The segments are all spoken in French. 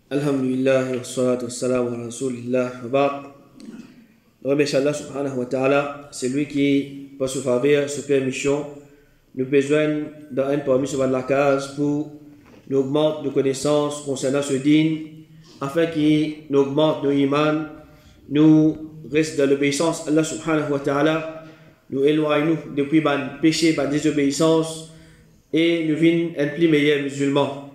Alhamdulillah wa salatu wa salam wa rasulillah wa ba'd. Remercie Allah subhanahu wa ta'ala, c'est lui qui, par sa faveur, sa permission, nous besoin d'un parmi sur la case pour nous augmenter nos connaissances concernant ce dîn, afin qu'il nous augmente nos iman, nous reste dans l'obéissance à Allah subhanahu wa ta'ala, nous éloignons depuis le péché, la désobéissance, et nous venons un plus meilleur musulman.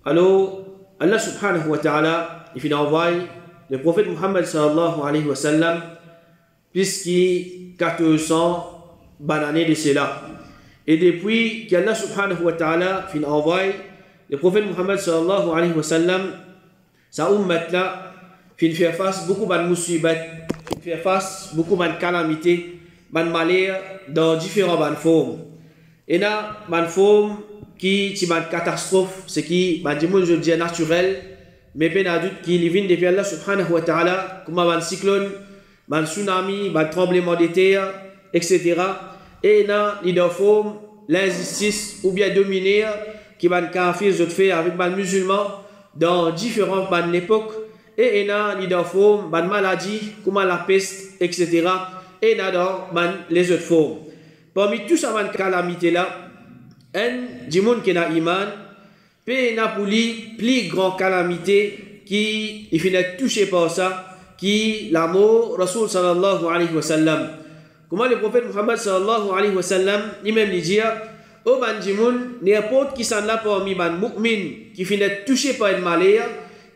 Alors, Allah subhanahu wa ta'ala, il envoie le prophète Muhammad sallallahu alayhi wa sallam, puisqu'il 400 années de cela. Et depuis qu'Allah subhanahu wa ta'ala fin envoie le prophète Muhammad sallallahu alayhi wa sallam, sa ummat là, fin faire face beaucoup de musibat, faire face beaucoup de calamités, de malheurs dans différentes formes. Et là, une forme qui est une catastrophe, c'est qui je dis naturel, mais pas de doute qui vient depuis Allah subhanahu wa ta'ala, comme un cyclone, un tsunami, un tremblement de terre, etc. Et là, il y a une forme, l'injustice ou bien dominer, qui va kafir, je fais avec les musulmans dans différentes époques. Et là, il y a une forme, une maladie, comme la peste, etc. Et là, dans les autres formes. Parmi tout ça, cette calamité-là, un monde qui a iman, puis n'a pour lui plus grande calamité qui il finit touché par ça, qui l'amour Rasul sallallahu alayhi wa sallam. Comment le prophète Muhammad sallallahu alayhi wa sallam, lui-même lui dit, oh ban jimoun, n'importe qui s'en là parmi ban mu'min qui finit touché par une malheur,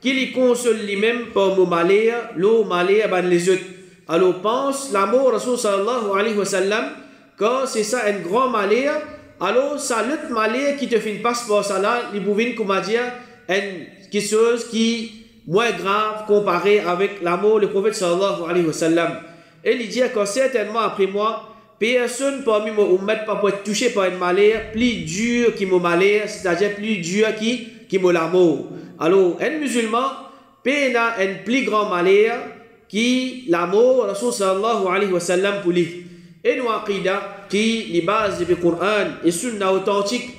qui lui console lui-même par mon malheur, l'eau malheur ban les autres. Alors pense l'amour Rasul sallallahu alayhi wa sallam, quand c'est ça un grand malheur. Alors, ça l'autre malheur qui te fait une passeport, ça là, il pouvait, comment dire, quelque chose qui est moins grave comparé avec l'amour du prophète sallallahu alayhi wa sallam. Et il dit que certainement après moi, personne parmi mon ummat pas pour être touché par un malheur plus dur qui mon malheur, c'est-à-dire plus dur qui mon l'amour. Alors, un musulman, a un plus grand malheur qui l'amour, Rasul sallallahu alayhi wa sallam pour lui. Et nous, aqida, qui les bases du Coran et sunna authentique,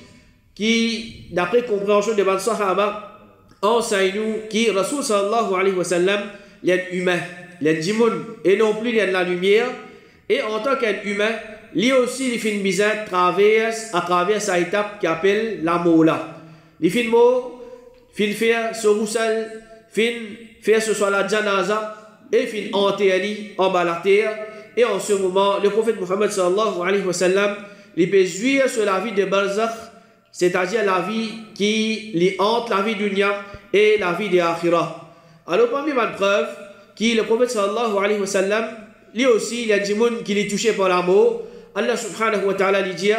qui, d'après compréhension de Ban Sahaba, enseigne-nous qui, Rasul sallallahu alayhi wa sallam, il y a humain, il y a djimoun, et non plus il y a de la lumière, et en tant qu'humain, lui aussi, il fait une misère à travers sa étape qui appelle la moula. Il fait une mot, il fait ce roussel, il fait ce soit la janaza, et il fait enterrer en bas la terre. Et en ce moment, le prophète Muhammad sallallahu alayhi wa sallam, il peut jouir sur la vie de barzakh, c'est-à-dire la vie qui les hante, la vie dunya et la vie de akhirah. Alors parmi les preuves, qui le prophète sallallahu alayhi wa sallam, lui aussi, il y a des gens qui est touché par l'amour. Allah subhanahu wa ta'ala lui dit,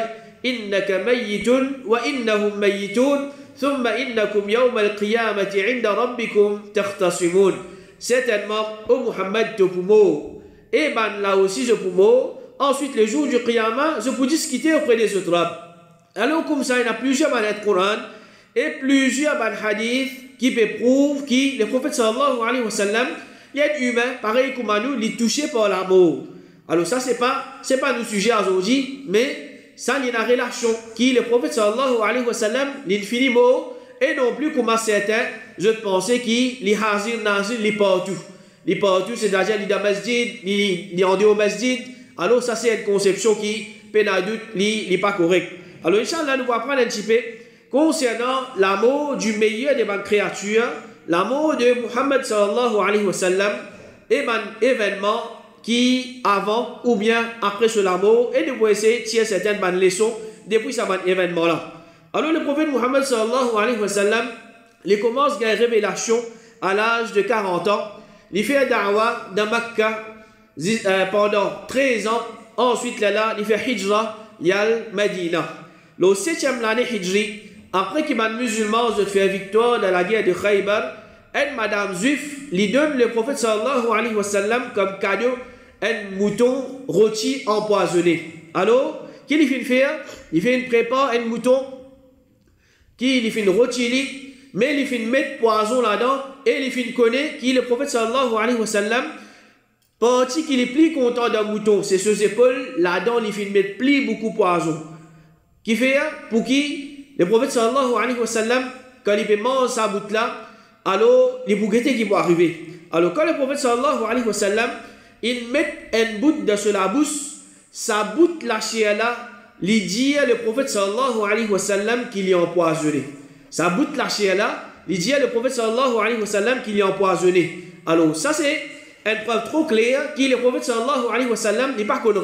innaka mayyitun wa innahum mayyitun, thumma innakum yawma al-qiyamati inda rabbikum takhtasimun. Certainement, ô Muhammad, te poumou. Et ben là aussi je peux mourir. Ensuite le jour du Qiyamah, je peux discuter auprès des autres. Alors comme ça, il y a plusieurs de Coran et plusieurs hadiths qui prouvent que le prophète sallallahu alayhi wa sallam, il y a un humain, pareil comme nous, il est touché par l'amour. Alors ça, c'est pas nos sujets aujourd'hui, mais ça, il y a une relation qui le prophète sallallahu alayhi wa sallam, l'infini mot, et non plus comme certains, je pensais qu'il est hazir, nazir, il est partout. Il est partout, c'est-à-dire il est dans le masjid, il est en dehors du masjid. Alors ça c'est une conception qui, pénadoute, n'est pas correcte. Alors Inch'Allah, nous allons apprendre un petit peu concernant l'amour du meilleur des créatures, l'amour de Muhammad sallallahu alayhi wa sallam, et un événement qui avant ou bien après ce l'amour, et nous allons essayer de tirer certaines leçons depuis cet événement-là. Alors le prophète Muhammad sallallahu alayhi wa sallam, il commence une révélation à l'âge de 40 ans. Il fait da'wa dans Makkah pendant 13 ans. Ensuite, là, il fait hijra, il y a Medina. Le 7e année hijri, après que les musulmans ont fait victoire dans la guerre de Khaybar, une madame juive lui donne le prophète sallallahu alayhi wa sallam comme cadeau un mouton rôti empoisonné. Alors, qu'il fait faire? Il fait une prépare un mouton qui il fait une rôti. Mais il fait mettre poison là-dedans et il fait connaître qu'il le prophète sallallahu alayhi wa sallam, parti qu'il est plus content d'un mouton, c'est ses épaules, là-dedans il fait mettre plus beaucoup poison. Qui fait pour qui le prophète sallallahu alayhi wa sallam, quand il mange sa boute là, alors les bouquetés qui vont arriver. Alors quand le prophète sallallahu alayhi wa sallam, il met un bout de sur la bouche, sa bout lâchée là, il dit le prophète sallallahu alayhi wa sallam qu'il est empoisonné. Sa bout lâchée là, il dit le prophète sallallahu alayhi wa sallam qu'il est empoisonné. Alors ça c'est une preuve trop claire que le prophète sallallahu alayhi wa sallam n'est pas connu.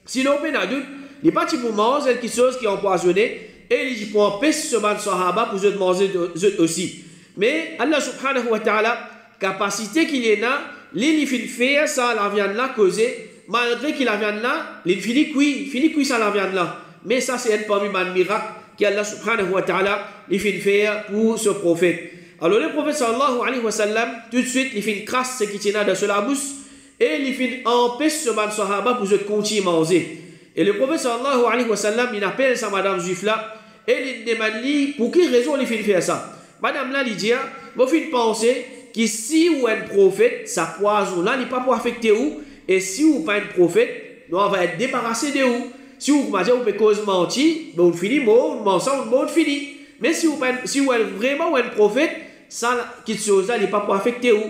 Si l'on peut adulte, il n'est pas type pour manger quelque chose qui est empoisonné et il dit pour empêcher ce ban sahaba pour eux manger aussi. Mais Allah subhanahu wa ta'ala, capacité qu'il est là, il finit faire ça, la viande là, causer, malgré qu'il la viande là, il finit cuit ça la viande là. Mais ça c'est un parmi les miracles qu'Allah subhanahu wa ta'ala, il finit faire pour ce prophète. Alors le prophète sallallahu alayhi wa sallam, tout de suite, il finit crasse ce qui tient dans la bouche et il finit empêcher ce ban sahaba pour eux continuer à manger. Et le prophète sallallahu alayhi wa sallam, il appelle sa madame juif là et il demande pour quelle raison il finit faire ça. Madame là, il dit, moi je penser que si vous êtes un prophète, sa poison là n'est pas pour affecter vous. Et si vous n'êtes pas un prophète, nous on va être débarrassé de vous. Si vous pouvez cause mentir, vous finissez mort, vous mensonge, vous finissez. Mais si vous êtes vraiment un prophète, ça, quelque chose là n'est pas pour affecter vous.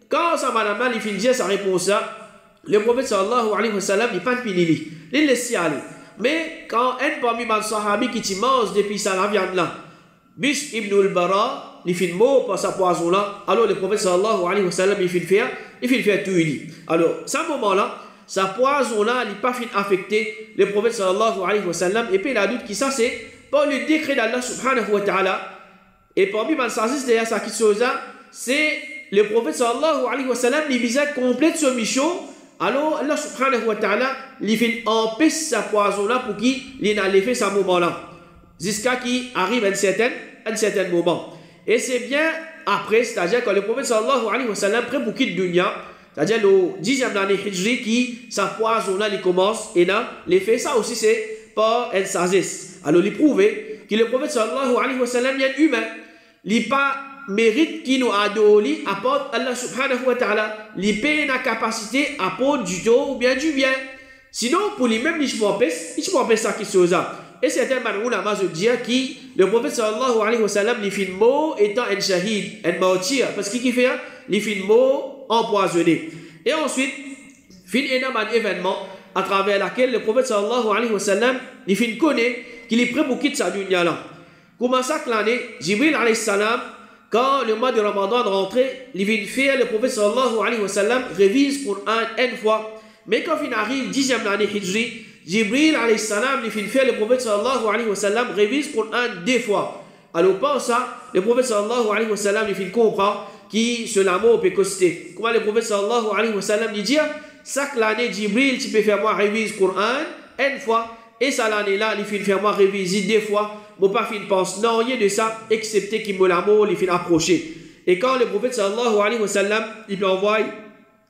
Quand sa madame là, il finit dire sa réponse là, le prophète sallallahu alayhi wa sallam, il n'est pas fini. Il laisse y aller. Mais quand un parmi les sahabis qui mange depuis ça la viande là, Bishr ibn al-Bara, il fait mort par sa poison là. Alors le prophète sallallahu alayhi wa sallam, il fait faire tout il. Alors, à ce moment là, sa poison là, il n'est pas affecté le prophète sallallahu alayhi wa sallam. Et puis il a doute que ça c'est par le décret d'Allah subhanahu wa ta'ala. Et parmi les sages derrière ça qui chose là, c'est le prophète sallallahu alayhi wa sallam, il vise complète sa mission. Alors Allah subhanahu wa ta'ala, il fait empêcher sa poison là pour qu'il ait fait ce moment là. Jusqu'à qu'il arrive à un certain moment. Et c'est bien après, c'est-à-dire quand le prophète sallallahu alayhi wa sallam prend pour quitter dunya, c'est-à-dire le 10e année hijri qui sa poison là il commence et là l'effet ça aussi c'est par une sagesse. Alors il prouve que le prophète sallallahu alayhi wa sallam est humain, il pas mérite qui nous adore, apporte Allah subhanahu wa ta'ala, il paye la capacité apporte du tort ou bien du bien. Sinon pour lui-même il ne peut pas ça qui chose là. Et certains ulama se disent que le prophète sallallahu alayhi wa sallam, il finit mort étant un shahid, un martyr, parce qu'il fait, il finit mort empoisonné. Et ensuite, il y a un événement à travers lequel le prophète sallallahu alayhi wa sallam, il finit connaît qu'il est prêt pour quitter sa dunya là. Comment ça que l'année, Jibril alayhi salam, quand le mois de Ramadan rentrait, il vient faire le prophète sallallahu alayhi wa sallam, révise pour une fois. Mais quand il arrive 10e année hijri, Jibril alayhi salam, il fait le prophète sallallahu alayhi wa sallam révise pour deux fois. Alors par ça, le prophète sallallahu alayhi wa sallam, il fait comprendre que cela peut coster. Comment le prophète sallallahu alayhi wa sallam dit, chaque année Jibril, tu peux faire moi révise pour une fois, et ça l'année là, il fait faire moi réviser deux fois. Mon pas fin pense non, il y a de ça, excepté qu'il me l'amour, il fait approcher. Et quand le prophète sallallahu alayhi wa sallam, il envoie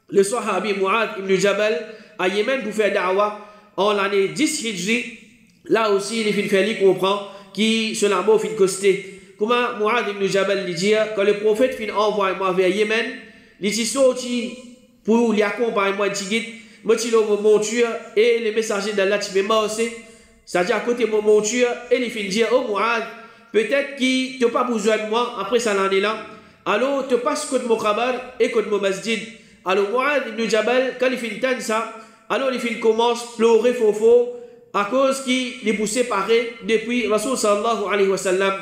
le sahabi Mu'adh ibn Jabal à Yémen pour faire da'wah, en l'année 10 Hijri, là aussi, il fait comprendre que cela m'a fait coster. Comment Mu'adh ibn Jabal dit, quand le prophète fin envoie moi vers Yémen, il dit sorti pour lui accompagner moi tigit, moi tu mon monture et les messagers d'Allah tu me marcher, c'est-à-dire à côté de mon monture et il fin dire oh Mu'adh, peut-être qu'il n'a pas besoin de moi après ça l'année là, alors tu passes côté mon khabar et côté mon masjid. Alors Mu'adh ibn Jabal quand il fin ça, alors il commence à pleurer fofo à cause qu'il est poussé pareil depuis Rasul sallallahu alayhi wa sallam.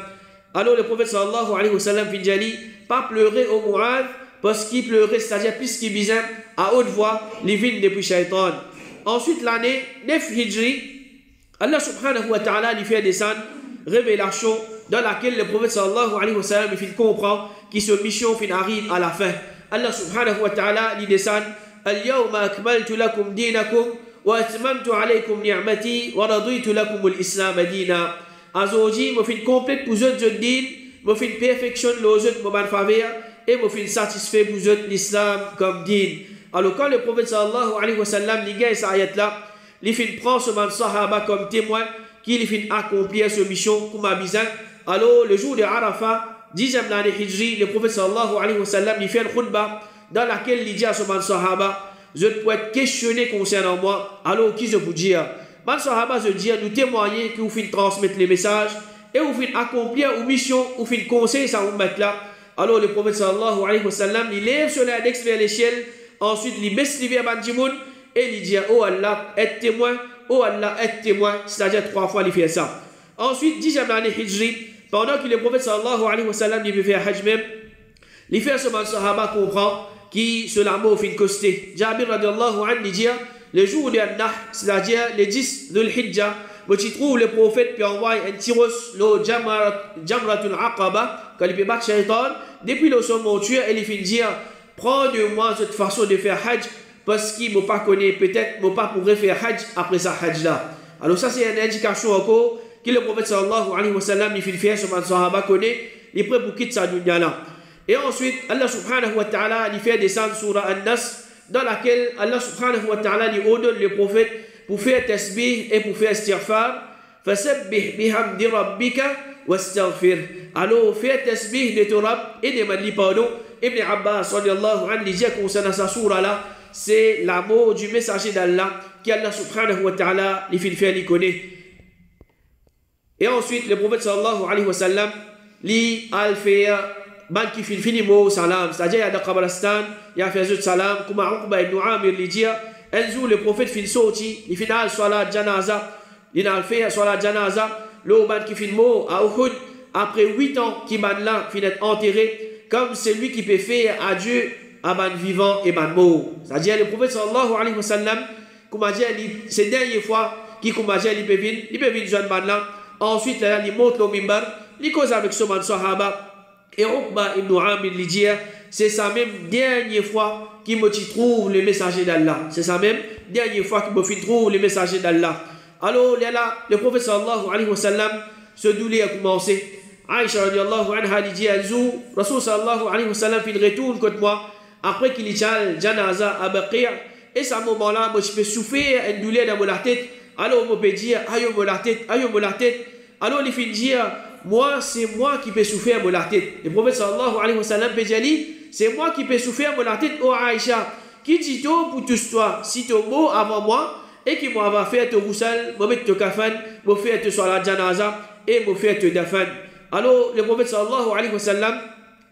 Alors le prophète sallallahu alayhi wa sallam dit pas pleurer au Mu'adh parce qu'il pleurait, c'est-à-dire puisqu'il disait à haute voix, il vient depuis Shaitan. Ensuite l'année 9 Hijri, Allah subhanahu wa ta'ala lui fait descendre révélation dans laquelle le prophète sallallahu alayhi wa sallam il comprend que cette mission arrive à la fin. Allah subhanahu wa ta'ala lui descend اليوم أكملت لكم دينكم وأتممت عليكم نعمتي ورضيت لكم الإسلام دينا. Aujourd'hui, je suis complet pour vous autres din, je suis perfection pour vous autres mon faveur et je suis satisfait pour vous autres l'islam comme din. Alors quand le prophète sallallahu alayhi wa sallam dit cette ayat là, il prend ce man sahaba comme témoin qu'il fait accomplir cette mission comme abisan. Alors le jour de Arafat, 10e année Hijri, le prophète sallallahu alayhi wa sallam il fait une khutbah dans laquelle il dit à ce man sahaba, je peux être questionné concernant moi, alors qui je vous dis, man sahaba je dis, nous témoigner que vous faites transmettre les messages et vous faites accomplir une mission, vous faites conseiller ça vous mettre là, Alors le prophète sallallahu alayhi wa sallam, il lève son index vers l'échelle, ensuite il baisse les vers Bandimoun et il dit oh Allah, aide témoin, oh Allah, aide témoin, c'est-à-dire 3 fois il fait ça. Ensuite, 10e année Hijri, pendant que le prophète sallallahu alayhi wa sallam il veut faire Hajj même, il fait ce Sahaba comprend qui se l'amour au fin costé. Jabir radiallahu anhu dit le jour de An-Nahr, c'est-à-dire le 10 de l'Hijja, où tu trouves le prophète puis envoie un tiros, le Jamratul Aqaba, quand il peut battre Shaitan, depuis le sommet tueur, il fait dire prends de moi cette façon de faire Hajj parce qu'il ne m'a pas connu, peut-être ne pas pourrait faire Hajj après sa Hajj là. Alors ça c'est une indication encore que le prophète sallallahu alayhi wa sallam il fait faire ce Sahaba connaît, il est prêt pour quitter sa dunya là. Et ensuite, Allah subhanahu wa ta'ala il fait descendre surah An-Nas dans laquelle Allah subhanahu wa ta'ala lui ordonne le prophète pour faire tasbih et pour faire istighfar. Fasabbih bihamdi rabbika wastaghfir. Alors, faire tasbih de ton Rabb et demander pardon. Ibn Abbas radiallahu anhu dit concernant sa surah là, c'est l'amour du messager d'Allah qu'Allah subhanahu wa ta'ala lui fait faire, lui connaît. Et ensuite, le prophète sallallahu alayhi wa sallam lui a fait ban qui finit mot salam, c'est-à-dire il y a dans Qabristan, il y a fait salam, comme Uqba ibn Amir lui dit, un jour le prophète finit sorti, il finit salat janaza, il a fait salat janaza, le ban qui finit mot à Uhud, après 8 ans qui ban là finit enterré, comme celui qui peut faire adieu à ban vivant et ban mort. C'est-à-dire le prophète sallallahu alayhi wa sallam, comme a dit, c'est la dernière fois qu'il a dit, il peut venir jeune ban là, ensuite là, il monte le mimbar, il cause avec ce man sahaba. Et Uqba ibn Amir lui dit, c'est sa même dernière fois qu'il me trouve le messager d'Allah. C'est sa même dernière fois qu'il me trouve le messager d'Allah. Alors là, le prophète sallallahu alayhi wa sallam, ce doulé a commencé. Aïcha radiallahu anha lui dit, Rasul sallallahu alayhi wa sallam, il retourne contre moi, après qu'il y a le janaza à Baqir, et à ce moment-là, moi je peux souffrir un doulé dans la tête. Alors on peut dire, aïe la tête, aïe la tête. Alors il fait dire, moi, c'est moi qui peux souffrir mon la tête. Le prophète sallallahu alayhi wa sallam peut dire, c'est moi qui peux souffrir mon la tête, oh Aïcha, qui dit pour tous toi, si tu mot avant moi, et qui m'a fait te roussal, me mettre te kafan, me faire te sur la janaza, et me faire te dafan. Alors, le prophète sallallahu alayhi wa sallam,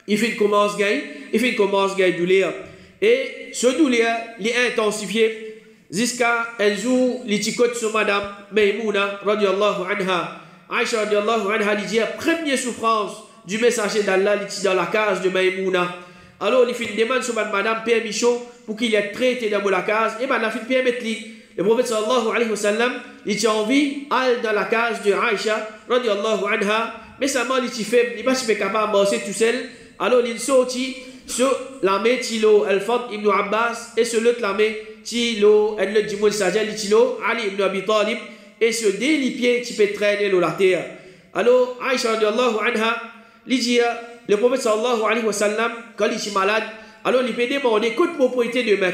il fait commence gay douleur. Et ce douleur, il est intensifié, jusqu'à un jour, il ticote sur madame Maïmouna, radiallahu anha. Aïcha radiallahu anha dit première souffrance du messager d'Allah dans la case de Maïmouna. Alors il fait une demande sur madame permission pour qu'il ait traité dans la case et madame fait permettre lui. Le prophète sallallahu alayhi wa sallam il a envie d'aller dans la case de Aïcha radiallahu anha, mais seulement il est faible, il n'est pas capable de marcher tout seul. Alors il sortit sur la main Tilo Al-Fadl ibn Abbas et sur l'autre la main Tilo Al-Jimul Sajal Tilo Ali ibn Abi Talib. Et sur des pieds, tu peux traîner la terre. Alors, Aïcha radiallahu anha, il dit, le prophète sallallahu alayhi wa sallam, quand il est malade, alors il peut demander, écoute mon propriété demain,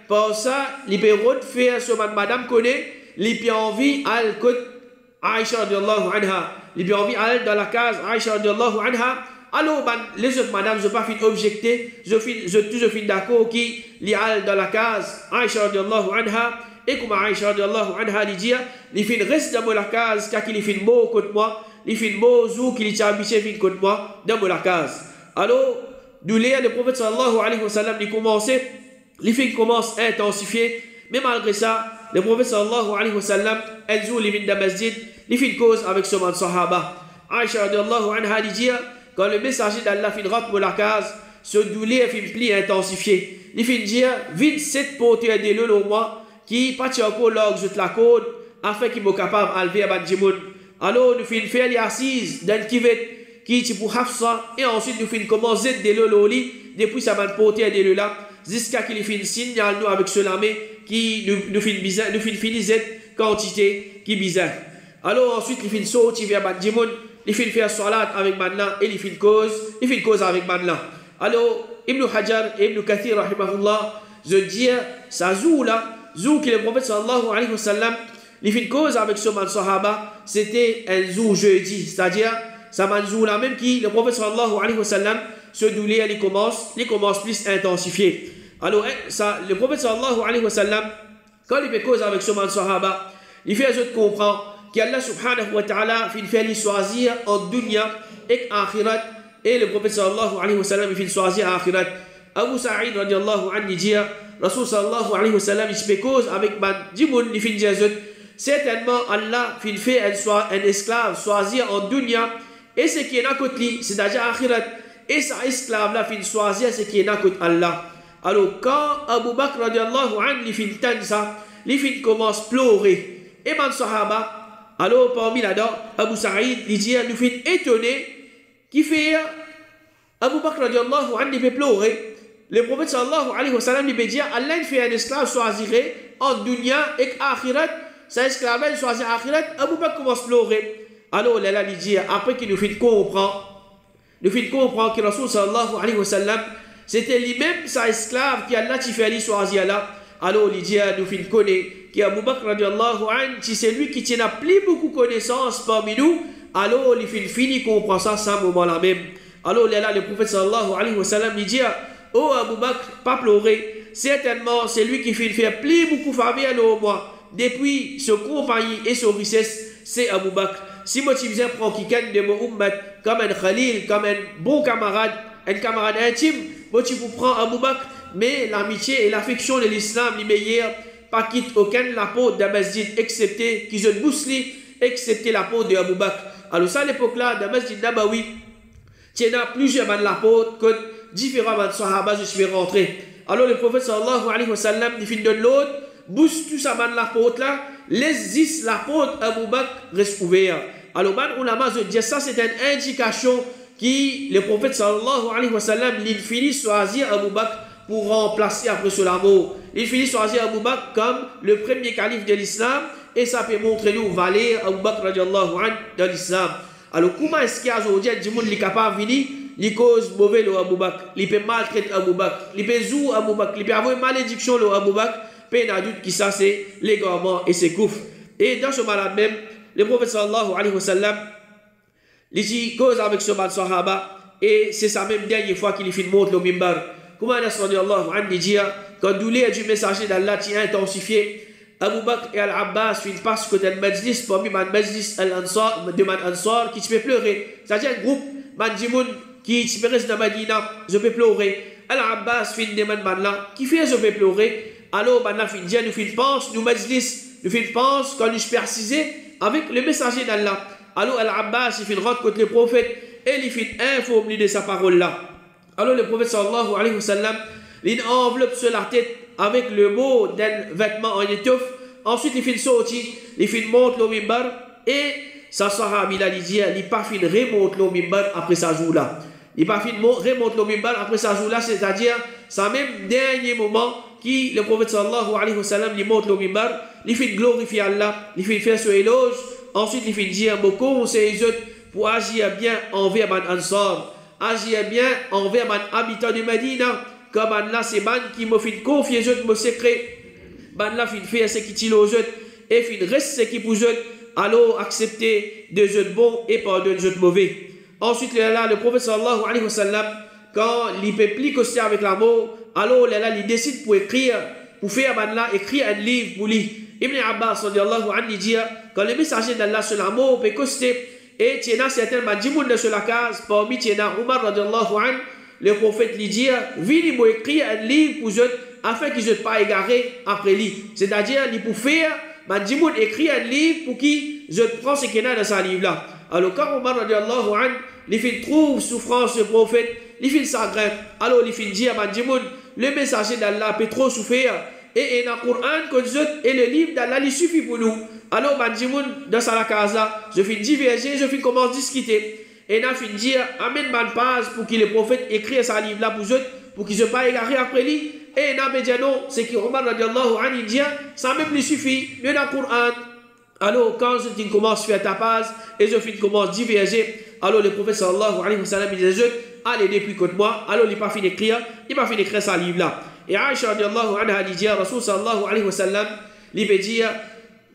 pour ça, il peut refaire ce que madame connaît, il peut envie à l'écoute Aïcha radiallahu anha, il peut envie à dans la case Aïcha radiallahu anha. Alors, les autres madame, je ne vais pas objecter, je suis d'accord qui li dans la case Aïcha radiallahu anha. Et comme Aïcha radiallahu anha lui dit, il fait reste dans la case car il fait mot contre moi, il fait mot zou qu'il est habitué contre moi dans la case. Alors, le prophète sallallahu alayhi wa sallam il commence à intensifier, mais malgré ça, le prophète sallallahu alayhi wa sallam, elle joue les dans masjid, il fait une cause avec ce man sahaba. Aïcha radiallahu anha lui dit, quand le messager d'Allah fait rentre dans la case, ce doulé fait pli intensifié. Il fait dire, vite 7 potes de l'eau au mois, qui partit encore là de la côte afin qu'il soit capable d'enlever à Bandimoun. Alors nous faisons faire les assises dans le kivet qui est pour Hafsa et ensuite nous faisons commencer de l'oli depuis sa bande portée de là jusqu'à qu'il fait un signal nous avec ce lamé qui nous fait finir cette quantité qui est bizarre. Alors ensuite il fait sortir vers Bandimoun, il fait faire salat avec Manla et il fait cause avec Manla. Alors Ibn Hajar et Ibn Kathir rahimahullah je dis ça joue là. Zou que le prophète sallallahu alayhi wa sallam il fait une cause avec ce man sahaba, c'était un zou jeudi, c'est-à-dire ça man zou là même qui le prophète sallallahu alayhi wa sallam ce doulé il commence plus intensifié. Alors ça le prophète sallallahu alayhi wa sallam quand il fait cause avec ce man sahaba, il fait je comprends qu'Allah subhanahu wa ta'ala fait lui choisir en dunya et akhirat et le prophète sallallahu alayhi wa sallam, il fait choisir à akhirat. Abu Sa'id radiallahu anhu dit, Rasul sallallahu alayhi wa sallam, il se cause avec man, dimoun, il fait dire, certainement Allah fait un esclave choisir en dunya, et ce qui est à côté, c'est-à-dire akhirat, et sa esclave là fait choisir ce qui est à côté Allah. Alors quand Abu Bakr radiallahu anhu, il fait ça, il fait commence à pleurer. Et man sahaba, alors parmi là-dedans, Abu Sa'id, il dit, nous fait étonner, qui fait Abu Bakr radiallahu anhu, il fait pleurer. Le prophète sallallahu alayhi wa sallam, il dit, Allah fait un esclave choisirait en dunya et akhirat, sa esclave choisit akhirat, Abu Bakr commence à pleurer. Alors là, il dit, après qu'il nous fait comprendre que Rasul sallallahu alayhi wa sallam, c'était lui-même sa esclave qui Allah qui fait aller choisir là. Alors il dit, nous fait connaître qu'Abu Bakr radiallahu anhu, si c'est lui qui n'a plus beaucoup de connaissances parmi nous, alors il fait fini comprendre ça à ce moment-là même. Alors là, le prophète sallallahu alayhi wa sallam, il dit, oh Abu Bakr, pas pleurer, certainement c'est lui qui fait plus beaucoup de faveur au moi. Depuis ce compagnie et son richesse, c'est Abu Bakr. Si moi tu viens prendre quelqu'un de mon ummat comme un khalil, comme un bon camarade, un camarade intime, moi tu vous prends Abu Bakr, mais l'amitié et l'affection de l'islam, les meilleurs, pas quitte aucun la peau d'un masjid, excepté qu'ils ont bousli, excepté la peau de Abu Bakr. Alors ça à l'époque-là, dans le masjid Nabawi, il y en a plusieurs man la peau, que différents man sahaba, je suis rentré. Alors le prophète sallallahu alayhi wa sallam, il finit de l'autre, bouge tout ça man la peau là, les 10 la peau Abu Bakr reste ouvert. Alors man ulama, je dis ça c'est une indication qui le prophète sallallahu alayhi wa sallam, il finit choisir Abu Bakr pour remplacer après cela mot. Il finit choisir Abu Bakr comme le premier calife de l'islam et ça peut montrer nous valeur Abu Bakr radiallahu anhu dans l'islam. Alors comment est-ce qu'il y a aujourd'hui du monde qui est capable de venir, il cause mauvais le Abu Bakr, il peut maltraiter Abu Bakr, il peut jouer Abu Bakr, il peut avoir une malédiction le Abu Bakr, peu d'adulte qui ça c'est l'égarement et ses coufs. Et dans ce malade même, le prophète sallallahu alayhi wa sallam, il dit cause avec ce mal sahaba et c'est sa même dernière fois qu'il fait montre le mimbar. Comment Anas radiallahu anhu dit quand douleur du messager d'Allah qui a intensifié, Abu Bakr et Al-Abbas fin passe côté de majlis parmi man majlis Al-Ansar de man Ansar qui se fait pleurer. C'est-à-dire un groupe man Jimoun qui se reste dans Medina, je peux pleurer. Al-Abbas fin de man là qui fait je peux pleurer. Alors man là fin dire nous fin pense nous majlis nous fin pense quand nous persisé avec le messager d'Allah. Alors Al-Abbas il fait rentre contre le prophète et il fait informer de sa parole là. Alors le prophète sallallahu alayhi wa sallam, il enveloppe sur la tête avec le mot d'un vêtement en étoffe. Ensuite il fait sortir, il fait monte le mimbar et sa sahaba il a dit, il pas fait remonte le mimbar après sa joue là. Il pas fait remonte le mimbar après sa joue là, c'est-à-dire ça même dernier moment qui le prophète sallallahu alayhi wa sallam il monte le mimbar, il fait glorifier Allah, il fait faire son éloge. Ensuite il fait dire beaucoup conseils pour agir bien envers man Ansar. Agir bien envers man habitant de Medina, comme man là c'est man qui me fait confier je mon secret, man là fait ce qui tire aux autres et fin reste ce qui pour eux, alors accepter de jeux bons et pardonner de jeux mauvais. Ensuite là le prophète sallallahu alayhi wa sallam quand il peut plus coster avec l'amour, alors là il décide pour écrire, pour faire man là écrire un livre pour lui. Ibn Abbas radiyallahu anhu dit quand le messager d'Allah sur l'amour peut coster. Et il y a certainement 10 personnes sur la case, parmi il y a Omar radiallahu anhu, le prophète lui dit, venez moi écrire un livre pour eux, afin qu'ils ne soient pas égarés après lui. C'est-à-dire, il peut faire, 10 personnes écrire un livre pour qu'ils prennent ce qu'il y a dans ce livre-là. Alors quand Omar radiallahu anhu, il trouve souffrance du prophète, il fait chagrin. Alors il fait dire à 10 personnes, le messager d'Allah peut trop souffrir. Et dans le Coran, et le livre d'Allah, il suffit pour nous. Alors, dans sa casa, je fais diverger, je fais comment discuter. Et je fais dire, amène ma page pour que le prophète écrive sa livre là pour qu'ils ne soient pas égarés après lui. Et je me dit non, c'est que Omar radiallahu anhu dit, ça même lui suffit, mieux dans le Coran. Alors, quand je commence à faire ta page et je fais commence diverger, alors le prophète sallallahu alayhi wa sallam il dit, allez depuis contre moi. Alors, il n'a pas fini d'écrire, sa livre là. Et Aïcha radiallahu anha dit, Rasul sallallahu alayhi wa sallam, il peut dire,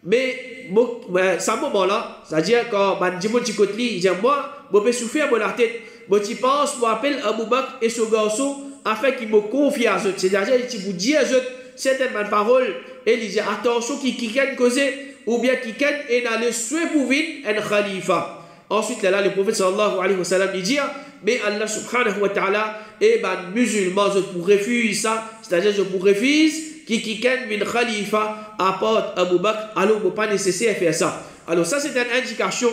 mais à ce moment-là, c'est-à-dire quand Bandimon Tikotli, il dit, moi, je peux souffrir de la tête, je pense, je appelle Abu Bakr et ce garçon afin qu'il me confie à eux. C'est-à-dire, il vous dit à eux certaines paroles et il dit, attention, qui can causer ou bien qui can et n'a le souhait pour vivre un khalifa. Ensuite, là, le prophète sallallahu alayhi wa sallam, il dit, mais Allah subhanahu wa ta'ala, et ben musulman, je pour refuse ça, c'est-à-dire je pour refuse qui ken min khalifa apporte Abu Bakr, alors il n'est pas nécessaire de faire ça. Alors ça c'est une indication,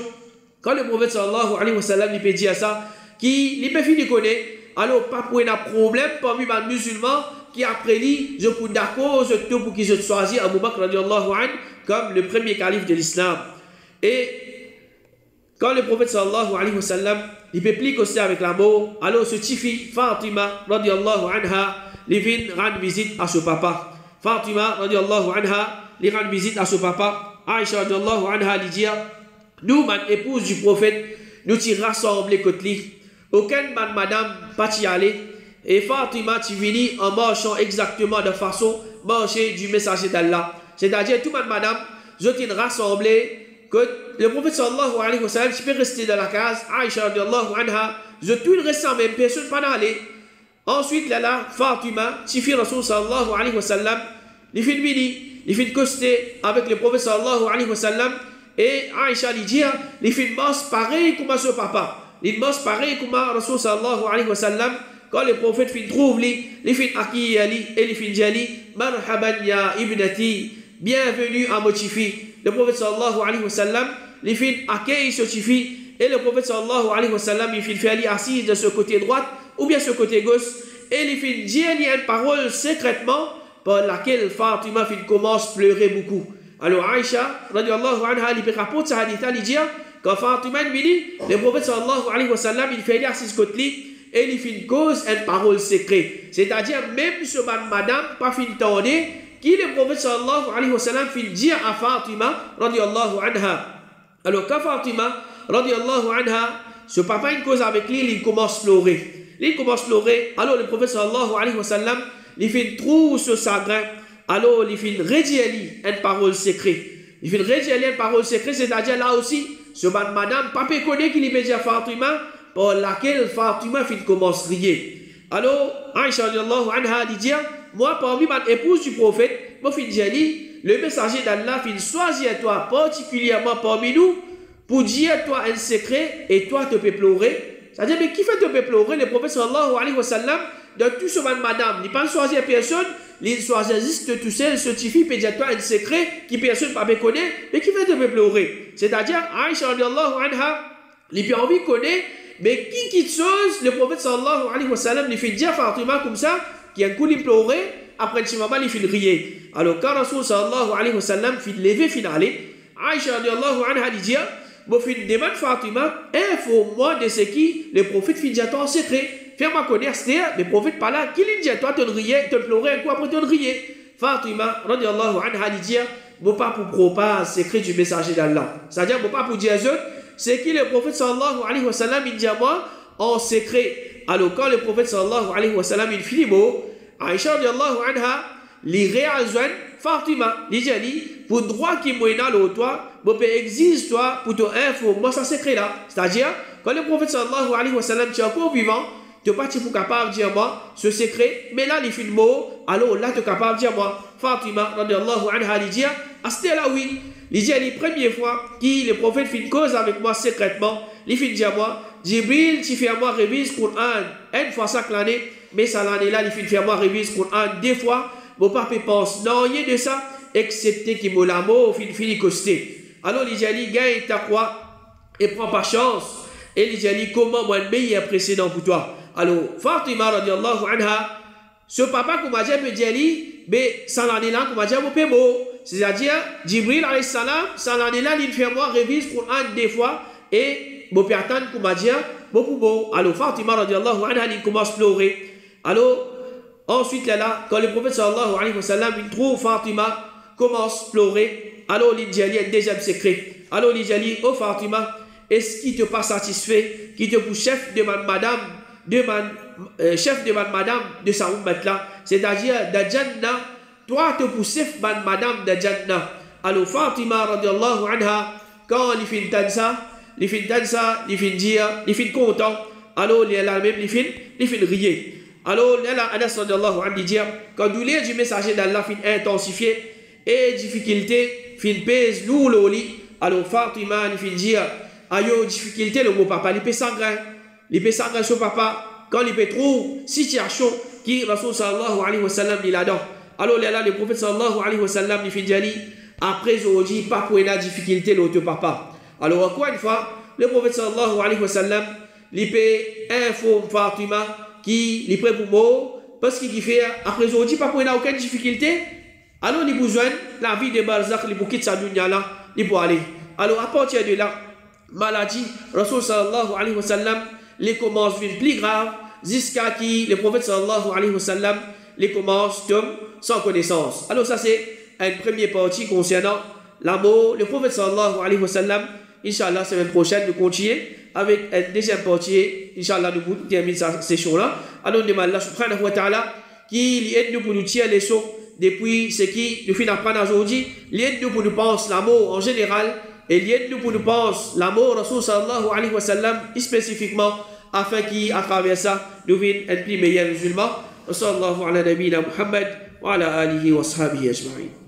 quand le prophète sallallahu alayhi wa sallam il peut dire ça, qui il peut finir connaître, alors pas pour un problème parmi les musulmans, qui après lui, je suis d'accord, je tout pour qu'ils se choisissent Abu Bakr radiallahu anhu comme le premier calife de l'islam. Et quand le prophète sallallahu alayhi wa sallam, il peut plus aussi avec la mort, alors ce petit fille, Fatima radiallahu anha, il vient rendre visite à son papa. Fatima radiallahu anha, il rend visite à son papa. Aïcha radiallahu anha, il dit, nous, man épouse du prophète, nous t'y rassemblés côté lui. Aucun madame pas y aller. Et Fatima tu finis en marchant exactement de façon marcher du messager d'Allah. C'est-à-dire tout madame, je t'ai rassemblé que le prophète sallallahu alayhi wa sallam, tu peux rester dans la case. Aïcha radiallahu anha, je tout reste en même personne pas d'aller. Ensuite là, Fatima, tu fais Rasul sallallahu alayhi wa sallam, il fait mini, il fait coster avec le prophète sallallahu alayhi wa sallam. Et Aïcha lui dit, il fait une masse pareille comme son papa. Il masse pareil comme Rasul sallallahu alayhi wa sallam. Quand le prophète fin trouve lui, il fin accueille ali et il fin jali, marhaban ya ibnati, bienvenue à votre fille. Le prophète sallallahu alayhi wa sallam, il fin accueille ce fille et le prophète sallallahu alayhi wa sallam, il fin fait ali assise de ce côté droit ou bien ce côté gauche et il fin dire une parole secrètement par laquelle Fatima fin commence à pleurer beaucoup. Alors Aïcha radiallahu anha, il peut rapporter ce hadith, il dit quand Fatima lui dit, le prophète sallallahu alayhi wa sallam, il fait ali assise côté lui. Et il fait une cause, une parole secrète. C'est-à-dire, même ce madame, pas fin tendre, qui le prophète sallallahu alayhi wa sallam fait dire à Fatima, radiallahu anha. Alors, quand Fatima, radiallahu anha, ce papa, une cause avec lui, il commence à pleurer. Il commence à pleurer. Alors, le prophète sallallahu alayhi wa sallam, il fait une trousse au chagrin. Alors, il fait une une parole secrète. Il fait une parole secrète, c'est-à-dire là aussi, ce madame, papa connaît qu'il peut dire à Fatima, pour laquelle Fatima commence à rier. Alors, Aïcha radiallahu anha dit, moi parmi ma épouse du prophète, moi fin dit, le messager d'Allah fin choisir toi particulièrement parmi nous pour dire toi un secret et toi te peux pleurer. C'est-à-dire, mais qui fait te peut pleurer? Le prophète sallallahu alayhi wa sallam, de tout ce madame, il ne pas choisir personne, il choisit juste tout seul, ce petit peut dire toi un secret qui personne ne peut connaître, mais qui fait te peut pleurer. C'est-à-dire, Aïcha radiallahu anha, il peut envie connaître. Mais qui quitte chose, le prophète sallallahu alayhi wa sallam, il fait dire à Fatima comme ça, qui a un coup il pleurait, après le moment il fait rier. Alors quand Rasul sallallahu alayhi wa sallam fait lever, fait aller, Aïcha radiallahu anha dit, bon fait demande Fatima, informe-moi de ce qui le prophète fait dire en secret. Fais-moi connaître, c'est-à-dire, le prophète pas là, qui lui dit toi, te rier, te pleurer, quoi après te rier. Fatima radiallahu anha dit, bon pas pour propager secret du messager d'Allah. C'est-à-dire, bon pas pour dire c'est qui le prophète sallallahu alayhi wa sallam il dit à moi en secret. Alors quand le prophète sallallahu alayhi wa sallam il finit mot, Aïcha radiallahu anha li réagit Fatima, il dit pour droit qui moyena le toi, bon peut existe toi pour te informer ça secret là. C'est-à-dire quand le prophète sallallahu alayhi wa sallam tu es encore vivant, tu n'es pas capable de dire moi ce secret, mais là il finit mot, alors là tu es capable de dire moi Fatima radiallahu anha il dit à ce là oui. Il dit à la première fois que le prophète fait une cause avec moi secrètement. Il fait dire à moi, Jibril, tu fais à moi révise le Coran une fois chaque année, mais ça l'année là, il fait faire moi révise le Coran deux fois. Mon papa pense, non, il y a de ça, excepté qu'il me l'a mot, il finit costé. Alors il dit à lui, gagne ta croix et prends pas chance. Et il dit à lui, comment moi, un meilleur précédent pour toi. Alors, Fatima radiallahu anha, ce papa qu'on m'a dit, me dit à lui, mais ça l'année là, qu'on m'a dit, mon père, c'est-à-dire, Jibril alayhi salam, ça l'année là, il fait moi révise le Coran deux fois et mon père attend qu'on m'a dit, bon. Alors Fatima radiallahu anha, il commence à pleurer. Alors, ensuite là, quand le prophète sallallahu alayhi wa sallam, il trouve Fatima, commence à pleurer. Alors il dit à lui un deuxième secret. Alors il dit à lui, oh Fatima, est-ce qu'il ne te pas satisfait, qu'il te pour chef de madame, chef de madame de sa ummat là, c'est-à-dire de Jannah, toi te poussez madame de Jannah. Alors Fatima radiallahu anha, quand il fait ça, il fait dire, il fait content. Alors il a même il fait rire. Alors là Anas radiallahu anhu dit, quand douleur du messager d'Allah fait intensifier et difficulté fait pèse lourd le lit. Alors Fatima il fait dire, ayo difficulté le mot papa, il peut sangrer. il peut s'engager au papa, quand il peut trouver situation qui Rasul sallallahu alayhi wa sallam dit là-dedans. Alors là, le prophète sallallahu alayhi wa sallam il fait dire, après aujourd'hui, pas pour une difficulté l'autre papa. Alors encore une fois, le prophète sallallahu alayhi wa sallam, il peut informer Fatima qui est prêt pour mort, parce qu'il fait après aujourd'hui, pas pour une aucune difficulté. Alors il besoin la vie de Barzakh, il peut quitter sa dunya là, il peut aller. Alors à partir de là, maladie, Rasul sallallahu alayhi wa sallam, les commence à plus grave, jusqu'à qui le prophète sallallahu alayhi wa sallam, les commence sans connaissance. Alors ça c'est une première partie concernant la mort. Le prophète sallallahu alayhi wa sallam, Inch'Allah, semaine prochaine, nous continuons avec une deuxième partie. Inch'Allah, nous terminons cette session-là. Alors, nous demandons Allah subhanahu wa ta'ala qui aide nous pour nous tirer les leçons depuis ce qui nous fait apprendre aujourd'hui. Il aide nous pour nous penser l'amour en général et il aide nous pour nous penser l'amour Rasul sallallahu alayhi wa sallam spécifiquement afin qu'à travers ça, nous venions un plus meilleur musulman. Wa sallallahu ala nabina Muhammad wa ala alihi wa sahbihi ajma'in.